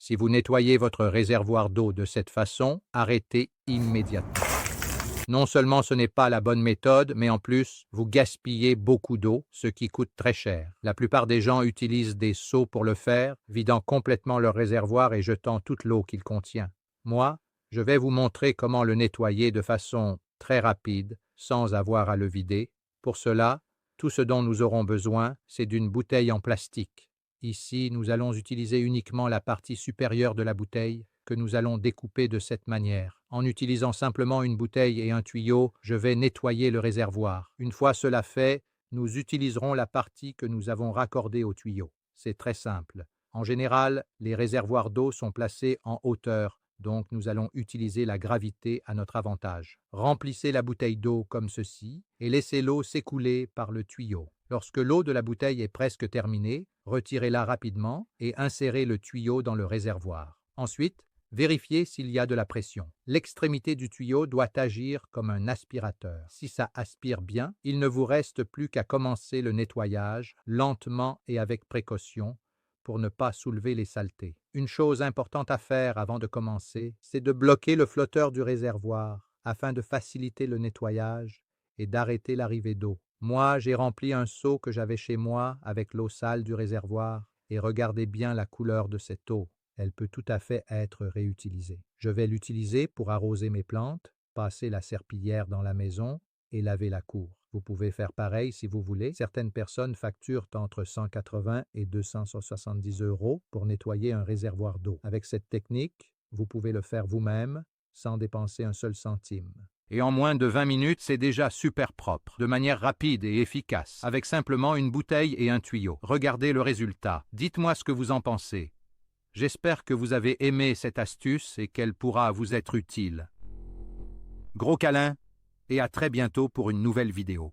Si vous nettoyez votre réservoir d'eau de cette façon, arrêtez immédiatement. Non seulement ce n'est pas la bonne méthode, mais en plus, vous gaspillez beaucoup d'eau, ce qui coûte très cher. La plupart des gens utilisent des seaux pour le faire, vidant complètement leur réservoir et jetant toute l'eau qu'il contient. Moi, je vais vous montrer comment le nettoyer de façon très rapide, sans avoir à le vider. Pour cela, tout ce dont nous aurons besoin, c'est d'une bouteille en plastique. Ici, nous allons utiliser uniquement la partie supérieure de la bouteille, que nous allons découper de cette manière. En utilisant simplement une bouteille et un tuyau, je vais nettoyer le réservoir. Une fois cela fait, nous utiliserons la partie que nous avons raccordée au tuyau. C'est très simple. En général, les réservoirs d'eau sont placés en hauteur, donc nous allons utiliser la gravité à notre avantage. Remplissez la bouteille d'eau comme ceci et laissez l'eau s'écouler par le tuyau. Lorsque l'eau de la bouteille est presque terminée, retirez-la rapidement et insérez le tuyau dans le réservoir. Ensuite, vérifiez s'il y a de la pression. L'extrémité du tuyau doit agir comme un aspirateur. Si ça aspire bien, il ne vous reste plus qu'à commencer le nettoyage lentement et avec précaution pour ne pas soulever les saletés. Une chose importante à faire avant de commencer, c'est de bloquer le flotteur du réservoir afin de faciliter le nettoyage et d'arrêter l'arrivée d'eau. Moi, j'ai rempli un seau que j'avais chez moi avec l'eau sale du réservoir et regardez bien la couleur de cette eau. Elle peut tout à fait être réutilisée. Je vais l'utiliser pour arroser mes plantes, passer la serpillière dans la maison et laver la cour. Vous pouvez faire pareil si vous voulez. Certaines personnes facturent entre 180 et 270 € pour nettoyer un réservoir d'eau. Avec cette technique, vous pouvez le faire vous-même sans dépenser un seul centime. Et en moins de 20 minutes, c'est déjà super propre, de manière rapide et efficace, avec simplement une bouteille et un tuyau. Regardez le résultat. Dites-moi ce que vous en pensez. J'espère que vous avez aimé cette astuce et qu'elle pourra vous être utile. Gros câlin et à très bientôt pour une nouvelle vidéo.